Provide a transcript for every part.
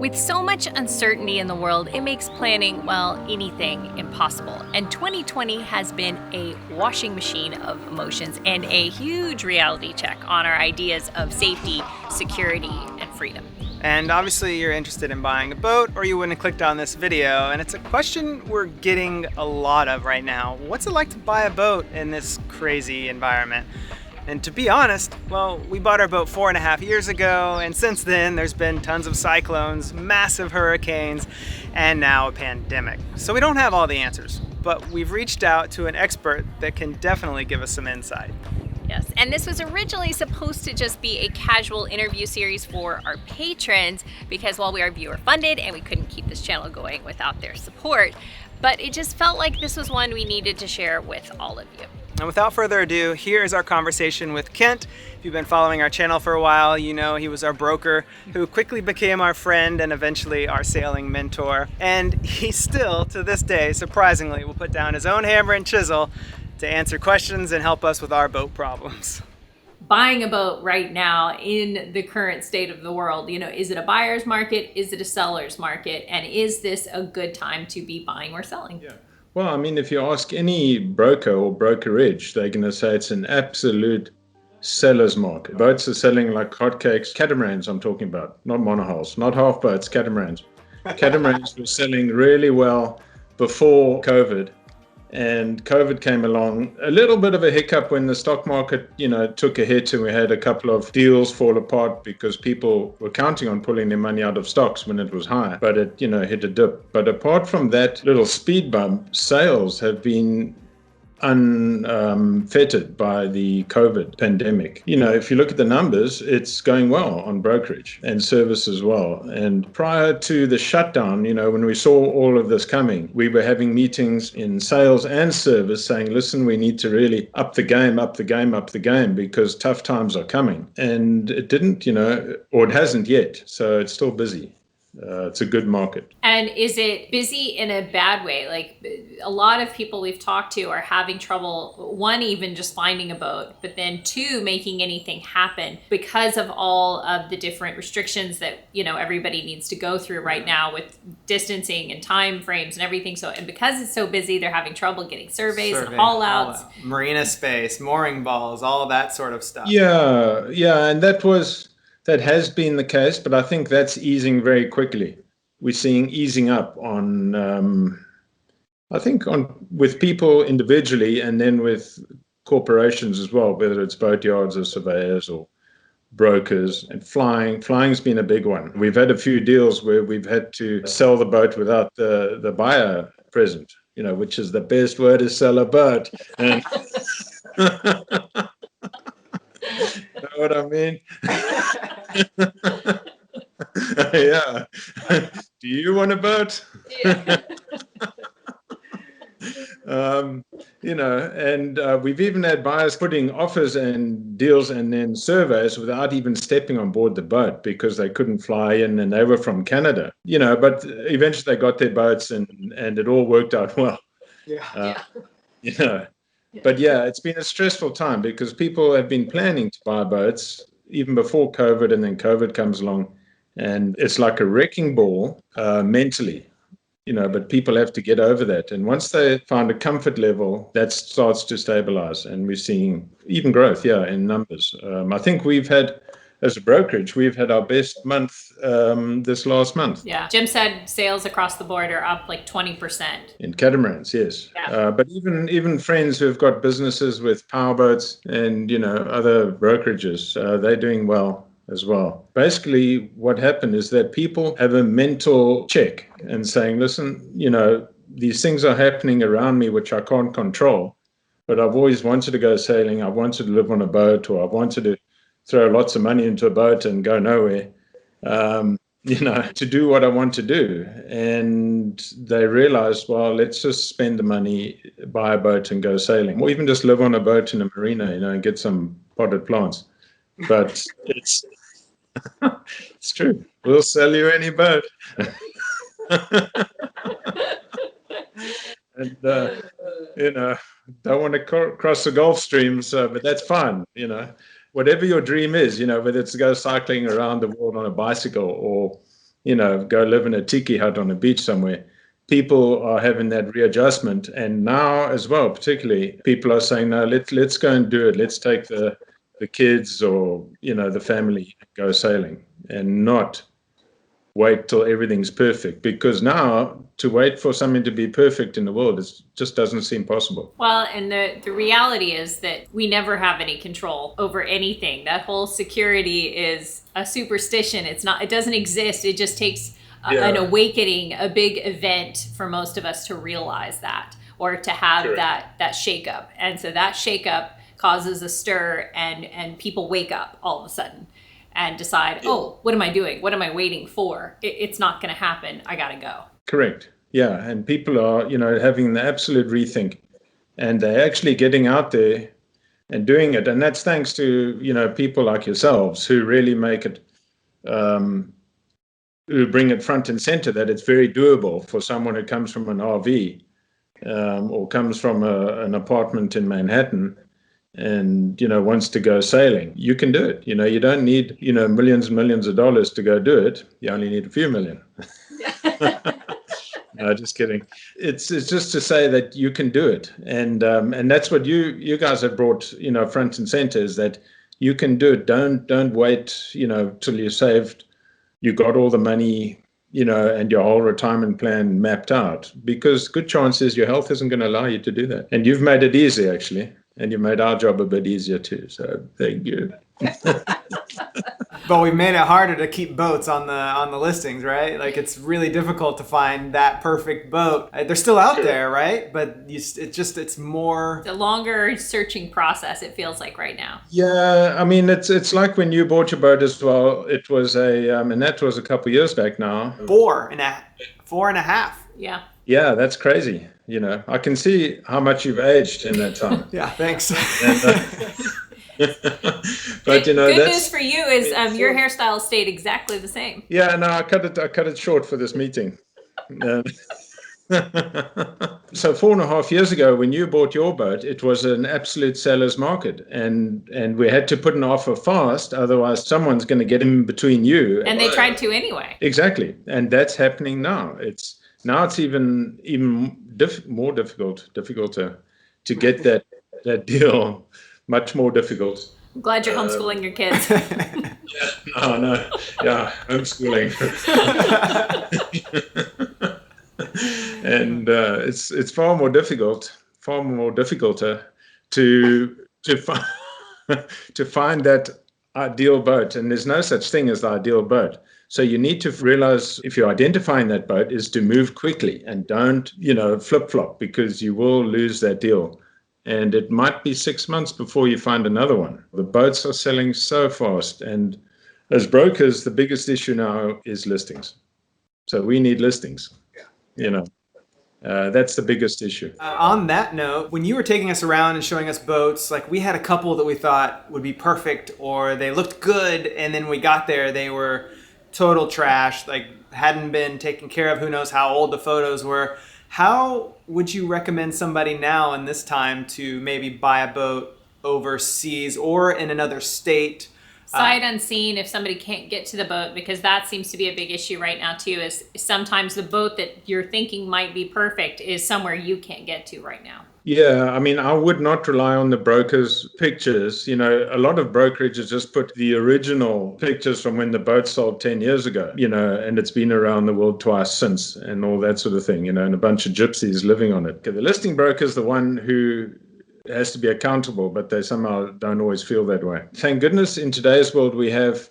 With so much uncertainty in the world, it makes planning, well, anything impossible. And 2020 has been a washing machine of emotions and a huge reality check on our ideas of safety, security, and freedom. And obviously you're interested in buying a boat or you wouldn't have clicked on this video. And it's a question we're getting a lot of right now. What's it like to buy a boat in this crazy environment? And to be honest, well, we bought our boat 4.5 years ago, and since then there's been tons of cyclones, massive hurricanes, and now a pandemic. So we don't have all the answers, but we've reached out to an expert that can definitely give us some insight. Yes, and this was originally supposed to just be a casual interview series for our patrons because, well, we are viewer funded and we couldn't keep this channel going without their support, but it just felt like this was one we needed to share with all of you. And without further ado, here is our conversation with Kent. If you've been following our channel for a while, you know he was our broker who quickly became our friend and eventually our sailing mentor. And he still, to this day, surprisingly, will put down his own hammer and chisel to answer questions and help us with our boat problems. Buying a boat right now in the current state of the world, is it a buyer's market? Is it a seller's market? And is this a good time to be buying or selling? Yeah. Well, I mean, if you ask any broker or brokerage, they're going to say it's an absolute seller's market. Boats are selling like hotcakes. Catamarans, I'm talking about, not monohulls, not half boats, catamarans. Catamarans were selling really well before COVID. And COVID came along, a little bit of a hiccup when the stock market, took a hit and we had a couple of deals fall apart because people were counting on pulling their money out of stocks when it was high, but it, hit a dip. But apart from that little speed bump, sales have been unfettered by the COVID pandemic. If you look at the numbers, it's going well on brokerage and service as well. And prior to the shutdown, when we saw all of this coming, we were having meetings in sales and service saying, listen, we need to really up the game because tough times are coming. And it didn't, or it hasn't yet. So it's still busy. It's a good market. And is it busy in a bad way? Like a lot of people we've talked to are having trouble, one, even just finding a boat, but then two, making anything happen because of all of the different restrictions that, everybody needs to go through right now with distancing and time frames and everything. So, and because it's so busy, they're having trouble getting surveys and haul outs. Marina space, mooring balls, all that sort of stuff. Yeah. And that has been the case, but I think that's easing very quickly. We're seeing easing up on, with people individually and then with corporations as well, whether it's boat yards or surveyors or brokers. And flying's been a big one. We've had a few deals where we've had to sell the boat without the buyer present, which is the best way to sell a boat. And know what I mean? Yeah. Do you want a boat? Yeah. We've even had buyers putting offers and deals and then surveys without even stepping on board the boat because they couldn't fly in and they were from Canada. But eventually they got their boats and it all worked out well. Yeah. But yeah, it's been a stressful time because people have been planning to buy boats even before COVID, and then COVID comes along and it's like a wrecking ball mentally, but people have to get over that. And once they find a comfort level, that starts to stabilize and we're seeing even growth, in numbers. I think as a brokerage, we've had our best month this last month. Yeah. Jim said sales across the board are up like 20%. In catamarans, yes. Yeah. But even friends who've got businesses with powerboats and, other brokerages, they're doing well as well. Basically, what happened is that people have a mental check and saying, listen, these things are happening around me, which I can't control, but I've always wanted to go sailing. I've wanted to live on a boat, or I've wanted to throw lots of money into a boat and go nowhere, to do what I want to do. And they realized, well, let's just spend the money, buy a boat and go sailing, or even just live on a boat in a marina, and get some potted plants. But it's true. We'll sell you any boat. And, don't want to cross the Gulf Stream, but that's fine, whatever your dream is, whether it's to go cycling around the world on a bicycle or, go live in a tiki hut on a beach somewhere. People are having that readjustment, and now as well, particularly, people are saying, no, let's go and do it. Let's take the kids or the family and go sailing, and not wait till everything's perfect, because now to wait for something to be perfect in the world just doesn't seem possible. Well, and the reality is that we never have any control over anything. That whole security is a superstition. It doesn't exist. It just takes an awakening, a big event for most of us to realize that, or to have that shakeup. And so that shakeup causes a stir, and people wake up all of a sudden and decide, oh, what am I doing? What am I waiting for? It's not going to happen. I got to go. Correct. Yeah. And people are, having the absolute rethink, and they're actually getting out there and doing it. And that's thanks to, people like yourselves who really make it, who bring it front and center, that it's very doable for someone who comes from an RV or comes from an apartment in Manhattan and wants to go sailing. You can do it. You don't need millions and millions of dollars to go do it. You only need a few million. No, just kidding. It's just to say that you can do it, and that's what you guys have brought front and center, is that you can do it. Don't wait till you saved, you got all the money, and your whole retirement plan mapped out, because good chances your health isn't going to allow you to do that. And you've made it easy, actually. And you made our job a bit easier too. So thank you. But we've made it harder to keep boats on the listings, right? Like, it's really difficult to find that perfect boat. They're still out there, right? But it's more the longer searching process, it feels like right now. Yeah, I mean, it's like when you bought your boat as well. It was and that was a couple of years back now. 4.5. Yeah. Yeah, that's crazy. I can see how much you've aged in that time. Yeah, thanks. But good news for you is your hairstyle stayed exactly the same. Yeah, no, I cut it short for this meeting. So 4.5 years ago, when you bought your boat, it was an absolute seller's market, and we had to put an offer fast, otherwise someone's going to get in between you. And they tried to anyway. Exactly, and that's happening now. It's even more difficult to get that deal. Much more difficult. I'm glad you're homeschooling your kids. Homeschooling. And it's far more difficult to find that ideal boat, and there's no such thing as the ideal boat. So you need to realize, if you're identifying that boat, is to move quickly and don't flip-flop, because you will lose that deal. And it might be 6 months before you find another one. The boats are selling so fast. And as brokers, the biggest issue now is listings. So we need listings. That's the biggest issue. On that note, when you were taking us around and showing us boats, like, we had a couple that we thought would be perfect, or they looked good, and then we got there, they were total trash, like hadn't been taken care of. Who knows how old the photos were. How would you recommend somebody now in this time to maybe buy a boat overseas or in another state? Sight unseen, if somebody can't get to the boat, because that seems to be a big issue right now too, is sometimes the boat that you're thinking might be perfect is somewhere you can't get to right now. Yeah, I mean, I would not rely on the brokers' pictures. A lot of brokerages just put the original pictures from when the boat sold 10 years ago, and it's been around the world twice since, and all that sort of thing, and a bunch of gypsies living on it. The listing broker is the one who has to be accountable, but they somehow don't always feel that way. Thank goodness in today's world we have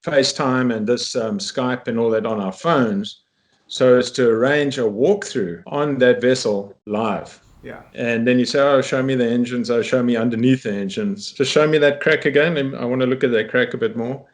FaceTime and this Skype and all that on our phones, so as to arrange a walkthrough on that vessel live. Yeah. And then you say, oh, show me the engines. Oh, show me underneath the engines. Just show me that crack again. I want to look at that crack a bit more.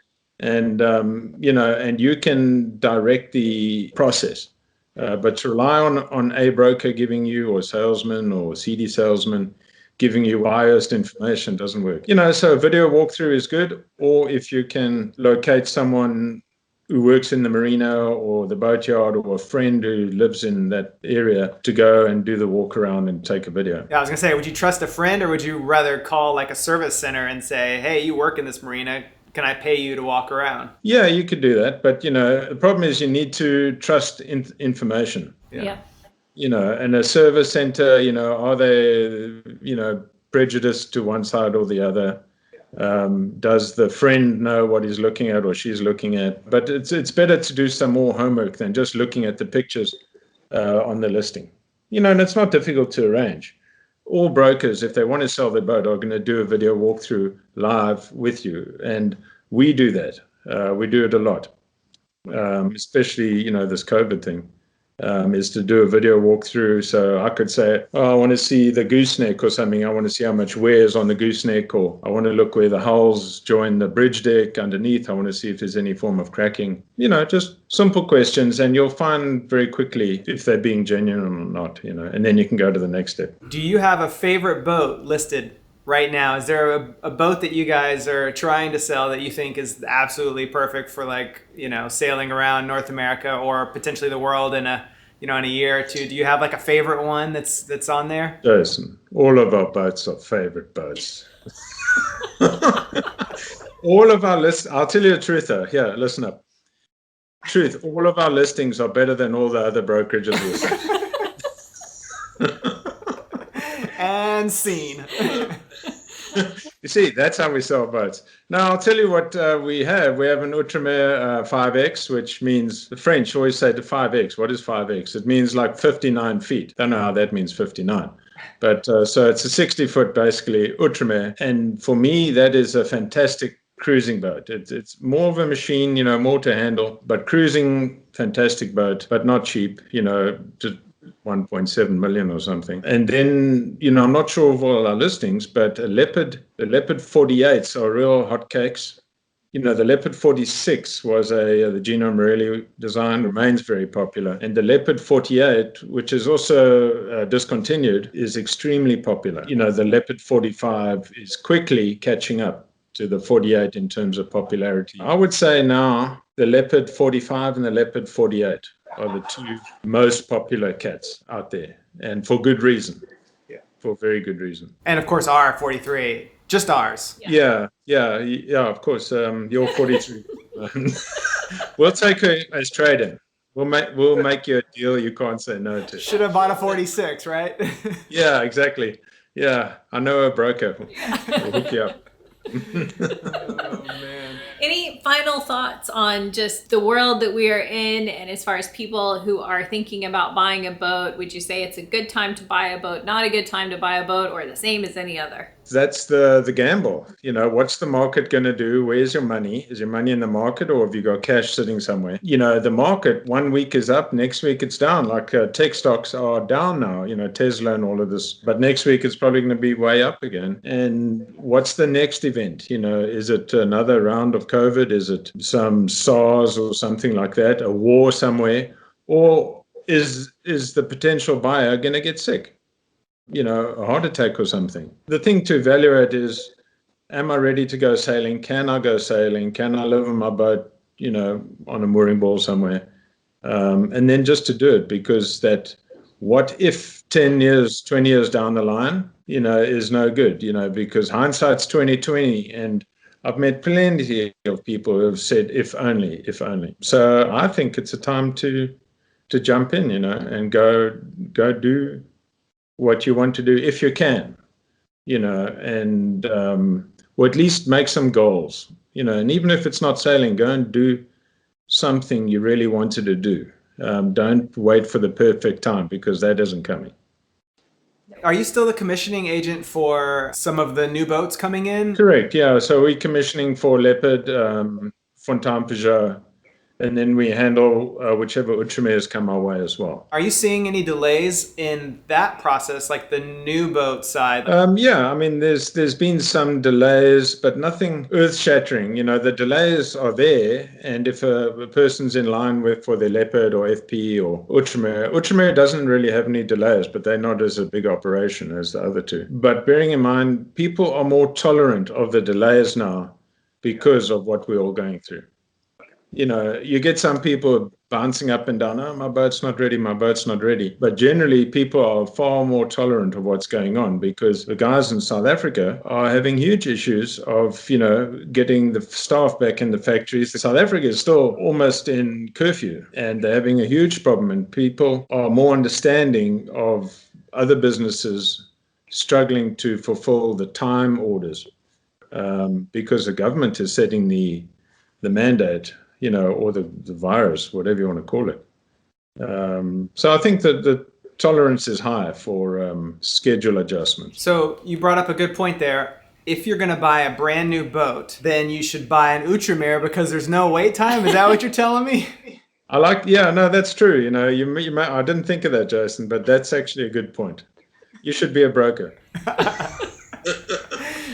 And, and you can direct the process. But to rely on a broker giving you, or salesman or CD salesman giving you biased information doesn't work. So a video walkthrough is good. Or if you can locate someone who works in the marina or the boatyard, or a friend who lives in that area, to go and do the walk around and take a video. Yeah, I was gonna say, would you trust a friend, or would you rather call like a service center and say, hey, you work in this marina, can I pay you to walk around? Yeah, you could do that, but the problem is you need to trust information. Yeah. And a service center, are they, prejudiced to one side or the other? Does the friend know what he's looking at or she's looking at? But it's better to do some more homework than just looking at the pictures on the listing. And it's not difficult to arrange. All brokers, if they want to sell their boat, are going to do a video walkthrough live with you, and we do that. We do it a lot, especially this COVID thing. Is to do a video walkthrough. So I could say, I want to see the gooseneck or something. I want to see how much wear is on the gooseneck, or I want to look where the hulls join the bridge deck underneath. I want to see if there's any form of cracking. Just simple questions, and you'll find very quickly if they're being genuine or not, and then you can go to the next step. Do you have a favorite boat listed right now? Is there a boat that you guys are trying to sell that you think is absolutely perfect for sailing around North America or potentially the world in a year or two? Do you have a favorite one that's on there? Jason, all of our boats are favorite boats. All of our lists, I'll tell you the truth though. Here, listen up. Truth, all of our listings are better than all the other brokerages listings. And scene. You see, that's how we sell boats. Now, I'll tell you what we have. We have an Outremer 5X, which means, the French always say to 5X. What is 5X? It means 59 feet. Don't know how that means 59. But so it's a 60-foot, basically, Outremer. And for me, that is a fantastic cruising boat. It's more of a machine, more to handle. But cruising, fantastic boat, but not cheap, just 1.7 million or something. And then, I'm not sure of all our listings, but the Leopard 48s are real hotcakes. The Leopard 46 was the Gino Morelli design, remains very popular. And the Leopard 48, which is also discontinued, is extremely popular. The Leopard 45 is quickly catching up to the 48 in terms of popularity. I would say now the Leopard 45 and the Leopard 48 are the two most popular cats out there, and for good reason. Yeah, for very good reason. And of course, our 43, just ours. Yeah, of course. Your 43. We'll take her as trade-in. We'll make you a deal you can't say no to. Should have bought a 46, right? Yeah, exactly. Yeah, I know a broker. We'll hook you up. Oh, man. Any final thoughts on just the world that we are in, and as far as people who are thinking about buying a boat? Would you say it's a good time to buy a boat, not a good time to buy a boat, or the same as any other? That's the gamble. What's the market going to do? Where's your money? Is your money in the market, or have you got cash sitting somewhere? The market, 1 week is up, next week it's down. Tech stocks are down now, Tesla and all of this. But next week it's probably going to be way up again. And what's the next event? Is it another round of COVID? Is it some SARS or something like that? A war somewhere? Or is the potential buyer going to get sick? A heart attack or something. The thing to evaluate is, am I ready to go sailing? Can I go sailing? Can I live on my boat, on a mooring ball somewhere? And then just to do it, because that what if 10 years, 20 years down the line, is no good, because hindsight's 2020, and I've met plenty of people who have said, if only. So I think it's a time to jump in, and go do what you want to do if you can, and or at least make some goals, and even if it's not sailing, go and do something you really wanted to do. Don't wait for the perfect time, because that isn't coming. Are you still the commissioning agent for some of the new boats coming in? Correct, yeah. So we're commissioning for Leopard, Fontaine Peugeot, and then we handle whichever Outremer's come our way as well. Are you seeing any delays in that process, like the new boat side? Yeah, there's been some delays, but nothing earth-shattering. The delays are there, and if a person's in line for their Leopard or FP or Outremer doesn't really have any delays, but they're not as a big operation as the other two. But bearing in mind, people are more tolerant of the delays now because of what we're all going through. You get some people bouncing up and down. Oh, my boat's not ready. My boat's not ready. But generally, people are far more tolerant of what's going on because the guys in South Africa are having huge issues of, getting the staff back in the factories. South Africa is still almost in curfew and they're having a huge problem. And people are more understanding of other businesses struggling to fulfill the time orders because the government is setting the mandate, or the virus, whatever you want to call it. So I think that the tolerance is high for schedule adjustments. So you brought up a good point there. If you're going to buy a brand new boat, then you should buy an Outremer because there's no wait time. Is that what you're telling me? That's true. I didn't think of that, Jason, but that's actually a good point. You should be a broker.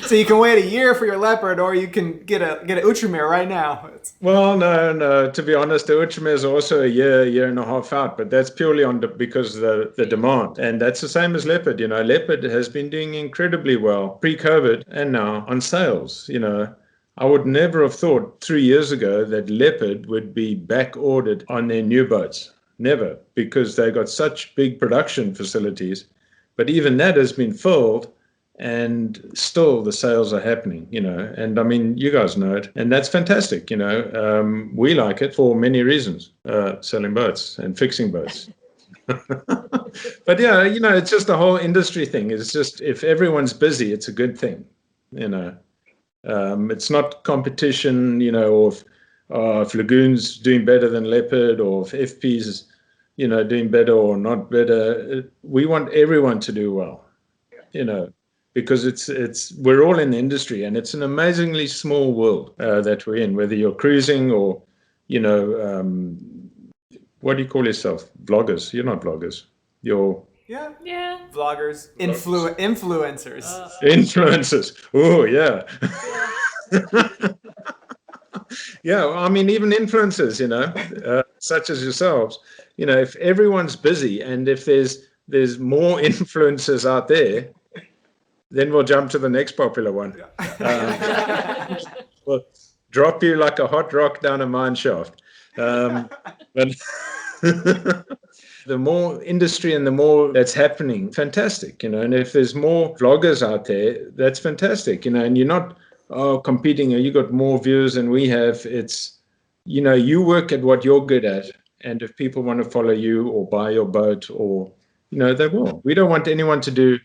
So you can wait a year for your Leopard, or you can get an Outremer right now. Well, no. To be honest, the Outremer is also a year and a half out, but that's purely because of the demand. And that's the same as Leopard. Leopard has been doing incredibly well pre-COVID and now on sales. I would never have thought 3 years ago that Leopard would be back ordered on their new boats. Never, because they got such big production facilities. But even that has been filled. And still the sales are happening, and I mean, you guys know it, and that's fantastic. We like it for many reasons, selling boats and fixing boats. But yeah, it's just a whole industry thing. It's just, if everyone's busy, it's a good thing. It's not competition, or if Lagoon's doing better than Leopard, or if FP's, doing better or not better. We want everyone to do well, because we're all in the industry, and it's an amazingly small world that we're in, whether you're cruising or, what do you call yourself? Vloggers. You're not vloggers. You're... Yeah. Vloggers. Influencers. Influencers. Oh, yeah. Yeah, I mean, even influencers, such as yourselves, if everyone's busy and if there's more influencers out there, then we'll jump to the next popular one. We'll drop you like a hot rock down a mine shaft. But the more industry and the more that's happening, fantastic, and if there's more vloggers out there, that's fantastic, and you're not competing, or you got more viewers than we have. It's, you work at what you're good at, and if people want to follow you or buy your boat, or, they will. We don't want anyone to do,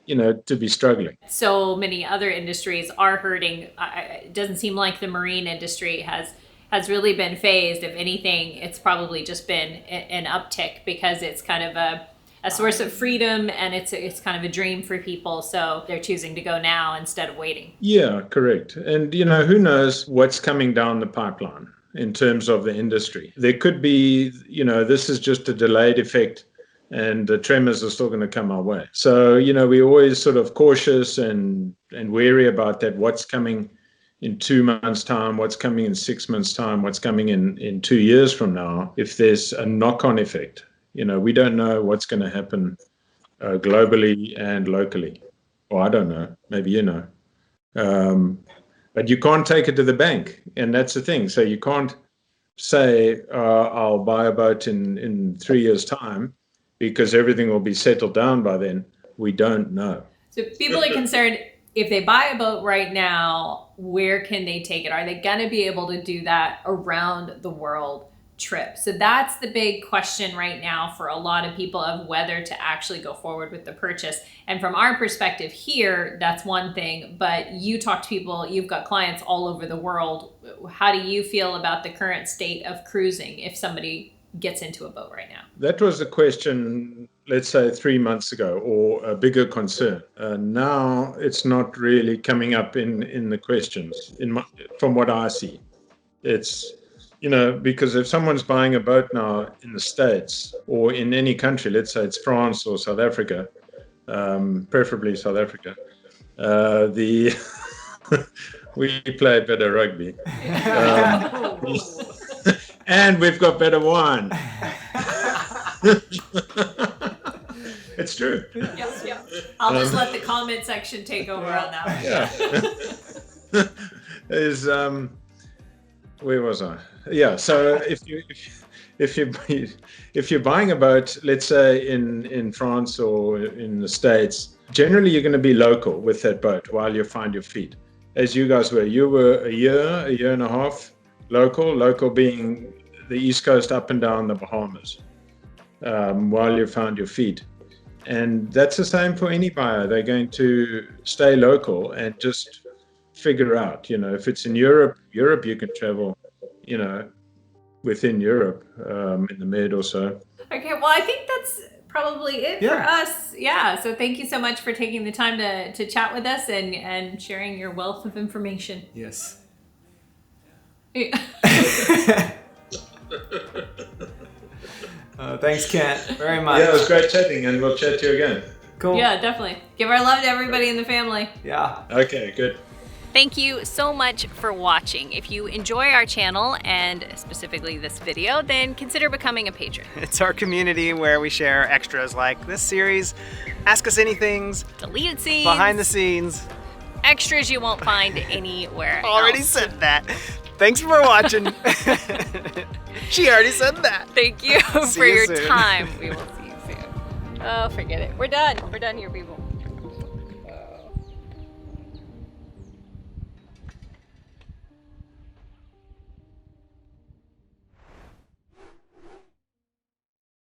to be struggling. So many other industries are hurting. It doesn't seem like the marine industry has really been phased. If anything, it's probably just been an uptick because it's kind of a source of freedom, and it's kind of a dream for people. So they're choosing to go now instead of waiting. Yeah, correct. And, who knows what's coming down the pipeline in terms of the industry. There could be, this is just a delayed effect, and the tremors are still going to come our way. So, we're always sort of cautious and wary about that. What's coming in 2 months' time, what's coming in 6 months' time, what's coming in 2 years from now, if there's a knock-on effect. We don't know what's going to happen globally and locally. Or I don't know, maybe you know. But you can't take it to the bank, and that's the thing. So you can't say, I'll buy a boat in 3 years' time, because everything will be settled down by then. We don't know. So people are concerned, if they buy a boat right now, where can they take it? Are they going to be able to do that around the world trip? So that's the big question right now for a lot of people, of whether to actually go forward with the purchase. And from our perspective here, that's one thing, but you talk to people, you've got clients all over the world. How do you feel about the current state of cruising if somebody gets into a boat right now? That was a question, let's say 3 months ago, or a bigger concern. Now it's not really coming up in the questions from what I see. It's, because if someone's buying a boat now in the States or in any country, let's say it's France or South Africa, preferably South Africa, we play better rugby. And we've got better wine. It's true. Yeah. I'll just let the comment section take over on that one. Yeah. Where was I? Yeah. So if you're buying a boat, let's say in France or in the States, generally you're going to be local with that boat while you find your feet. As you guys were, you were a year and a half local being the East Coast up and down the Bahamas, while you found your feet. And that's the same for any buyer. They're going to stay local and just figure out, if it's in Europe, you can travel, within Europe, in the Med or so. Okay, well, I think that's probably it for us. Yeah, so thank you so much for taking the time to chat with us and sharing your wealth of information. Yes. Thanks, Kent, very much. Yeah, it was great chatting, and we'll chat to you again. Cool. Yeah, definitely. Give our love to everybody in the family. Yeah. Okay, good. Thank you so much for watching. If you enjoy our channel, and specifically this video, then consider becoming a patron. It's our community where we share extras like this series, Ask Us Anythings, Deleted scenes. behind the scenes. Extras you won't find anywhere Already else. said that. Thanks for watching. She already said that. Thank you See for you your soon. time. We will see you soon. Oh, forget it. We're done. We're done here, people.